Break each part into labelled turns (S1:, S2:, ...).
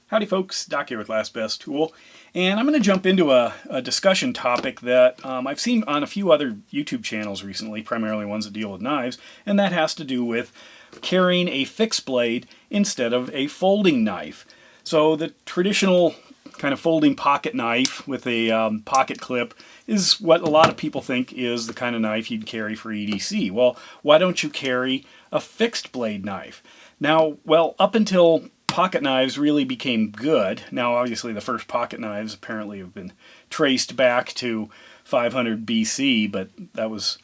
S1: Howdy folks, Doc here with Last Best Tool, and I'm going to jump into a discussion topic that I've seen on a few other YouTube channels recently, primarily ones that deal with knives, and that has to do with carrying a fixed blade instead of a folding knife. So the traditional kind of folding pocket knife with a pocket clip is what a lot of people think is the kind of knife you'd carry for EDC. Well, why don't you carry a fixed blade knife? Now, well, up until pocket knives really became good. Now, obviously, the first pocket knives apparently have been traced back to 500 BC, but that was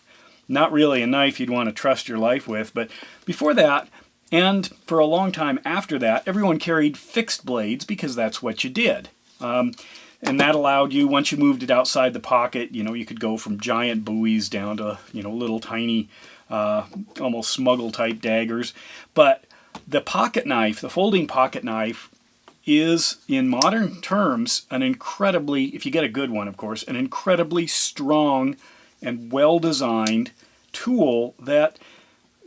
S1: not really a knife you'd want to trust your life with. But before that, and for a long time after that, everyone carried fixed blades because that's what you did. And that allowed you, once you moved it outside the pocket, you could go from giant buoys down to, little tiny, almost smuggle type daggers. But the pocket knife, the folding pocket knife, is, in modern terms, an incredibly, if you get a good one, of course, an incredibly strong and well-designed tool that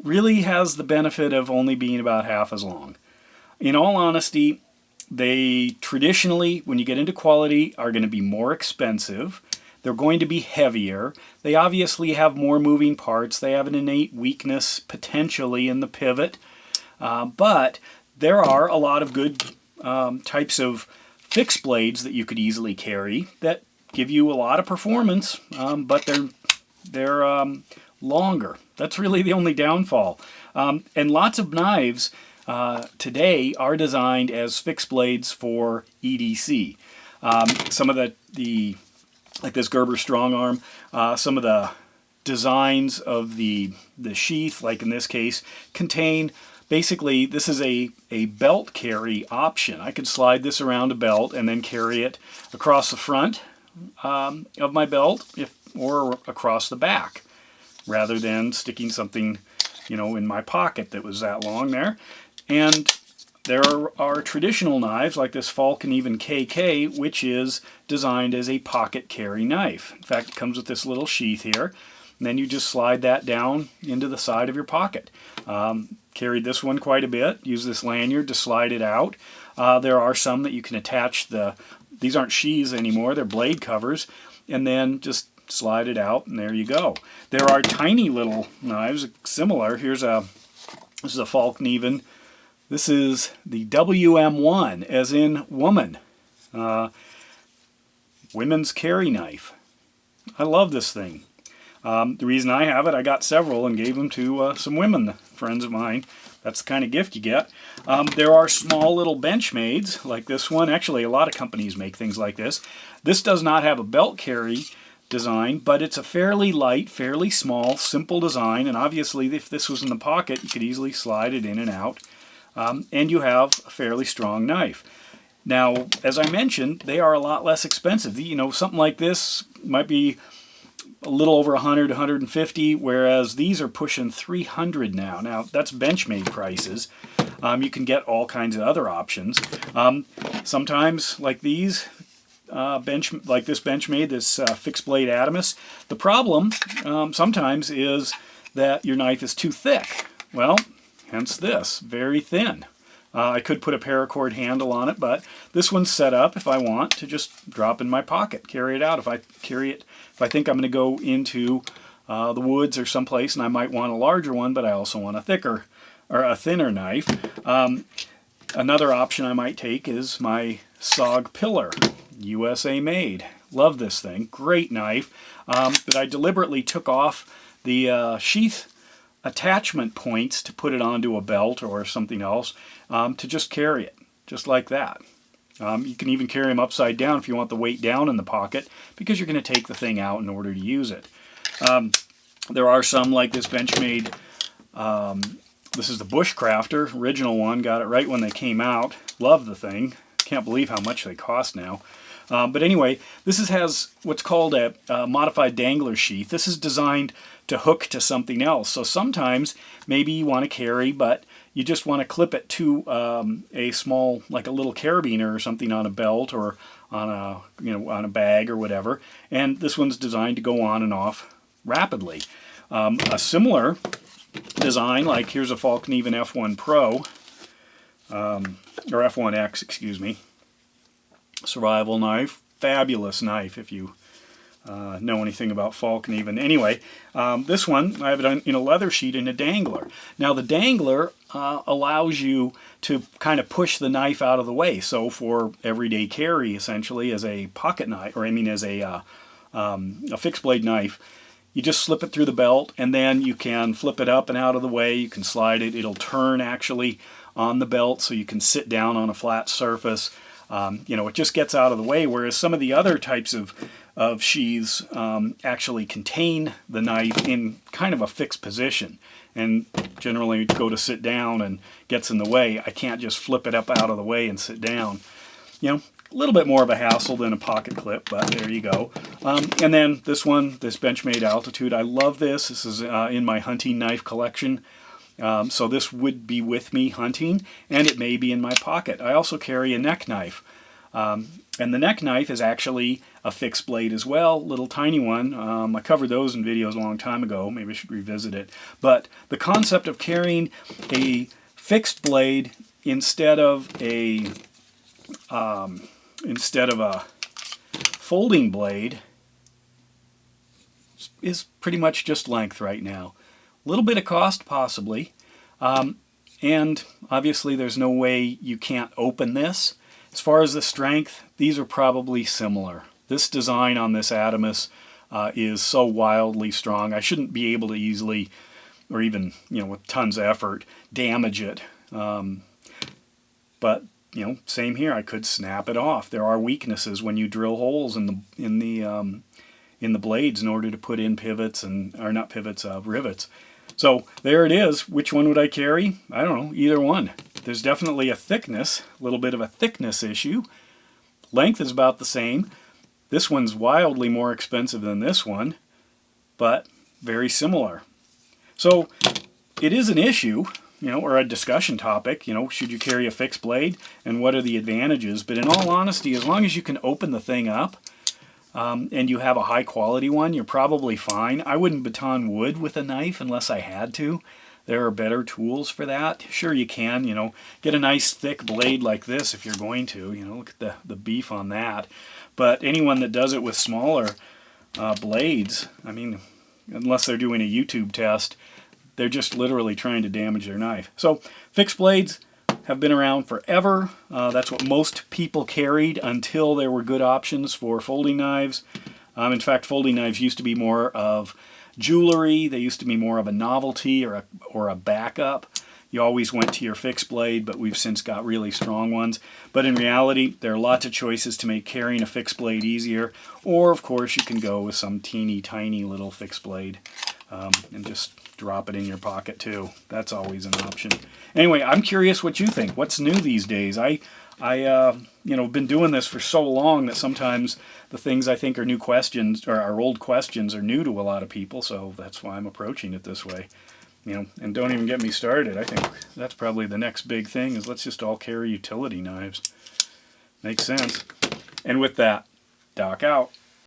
S1: really has the benefit of only being about half as long. In all honesty, they traditionally, when you get into quality, are going to be more expensive. They're going to be heavier. They obviously have more moving parts. They have an innate weakness, potentially, in the pivot. But there are a lot of good types of fixed blades that you could easily carry that give you a lot of performance, but they're longer. That's really the only downfall. And lots of knives today are designed as fixed blades for EDC. Some of the like this Gerber strong arm, some of the designs of the sheath, like in this case, contain basically, this is a belt carry option. I could slide this around a belt and then carry it across the front of my belt or across the back, rather than sticking something, in my pocket that was that long there. And there are traditional knives like this Falcon even KK, which is designed as a pocket carry knife. In fact, it comes with this little sheath here, and then you just slide that down into the side of your pocket. Carried this one quite a bit. Use this lanyard to slide it out. There are some that you can attach these aren't sheaths anymore, they're blade covers, and then just slide it out, and there you go. There are tiny little knives similar. This is a Falcon even. This is the WM1, as in woman. Women's carry knife. I love this thing. The reason I have it, I got several and gave them to some women, friends of mine. That's the kind of gift you get. There are small little Benchmades like this one. Actually, a lot of companies make things like this. This does not have a belt carry design, but it's a fairly light, fairly small, simple design. And obviously, if this was in the pocket, you could easily slide it in and out. And you have a fairly strong knife. Now, as I mentioned, they are a lot less expensive. Something like this might be a little over 100, 150, whereas these are pushing 300 now. Now, that's Benchmade prices. You can get all kinds of other options. Sometimes, like these, like this Benchmade, this fixed blade Atlas, the problem sometimes is that your knife is too thick. Well, hence this, very thin. I could put a paracord handle on it, but this one's set up if I want to just drop in my pocket, carry it out. If I think I'm going to go into the woods or someplace and I might want a larger one, but I also want a thicker or a thinner knife. Another option I might take is my SOG Pillar, USA made. Love this thing, great knife. But I deliberately took off the sheath attachment points to put it onto a belt or something else to just carry it, just like that. You can even carry them upside down if you want the weight down in the pocket, because you're going to take the thing out in order to use it. There are some like this Benchmade, this is the Bushcrafter, original one, got it right when they came out. Love the thing. Can't believe how much they cost now. But anyway, this has what's called a modified dangler sheath. This is designed to hook to something else. So sometimes maybe you want to carry, but you just want to clip it to a small, like a little carabiner or something on a belt or on a bag or whatever. And this one's designed to go on and off rapidly. A similar design, like here's a Falcon even F1 Pro. or F1X, excuse me. Survival knife, fabulous knife if you know anything about Falcon even. Anyway, this one, I have it in a leather sheet and a dangler. Now the dangler allows you to kind of push the knife out of the way. So for everyday carry, essentially, as a pocket knife, or I mean as a fixed blade knife, you just slip it through the belt, and then you can flip it up and out of the way. You can slide it. It'll turn actually on the belt, so you can sit down on a flat surface. You know, it just gets out of the way, whereas some of the other types of sheaths actually contain the knife in kind of a fixed position, and generally go to sit down and gets in the way. I can't just flip it up out of the way and sit down. You know, a little bit more of a hassle than a pocket clip, but there you go. And then this one, this Benchmade Altitude, I love this. This is in my hunting knife collection. So this would be with me hunting, and it may be in my pocket. I also carry a neck knife. And the neck knife is actually a fixed blade as well, little tiny one. I covered those in videos a long time ago. Maybe I should revisit it. But the concept of carrying a fixed blade instead of a folding blade is pretty much just length right now. A little bit of cost, possibly. And obviously there's no way you can't open this. As far as the strength, these are probably similar. This design on this Adamas is so wildly strong. I shouldn't be able to easily, or even, you know, with tons of effort, damage it. But, you know, same here. I could snap it off. There are weaknesses when you drill holes in the blades in order to put in pivots or not pivots, rivets. So there it is. Which one would I carry? I don't know, either one. There's definitely a thickness, a little bit of a thickness issue. Length is about the same. This one's wildly more expensive than this one, but very similar. So it is an issue, you know, or a discussion topic, you know, should you carry a fixed blade and what are the advantages? But in all honesty, as long as you can open the thing up, and you have a high quality one, you're probably fine. I wouldn't baton wood with a knife unless I had to. There are better tools for that. Sure, you can, you know, get a nice thick blade like this if you're going to. You know, look at the beef on that. But anyone that does it with smaller blades, I mean, unless they're doing a YouTube test, they're just literally trying to damage their knife. So fixed blades have been around forever. That's what most people carried until there were good options for folding knives. In fact, folding knives used to be more of jewelry. They used to be more of a novelty or a backup. You always went to your fixed blade, but we've since got really strong ones. But in reality, there are lots of choices to make carrying a fixed blade easier. Or, of course, you can go with some teeny tiny little fixed blade and just drop it in your pocket too. That's always an option. Anyway, I'm curious what you think. What's new these days? I you know, been doing this for so long that sometimes the things I think are new questions or are old questions are new to a lot of people. So that's why I'm approaching it this way. You know, and don't even get me started. I think that's probably the next big thing is let's just all carry utility knives. Makes sense. And with that, Doc out.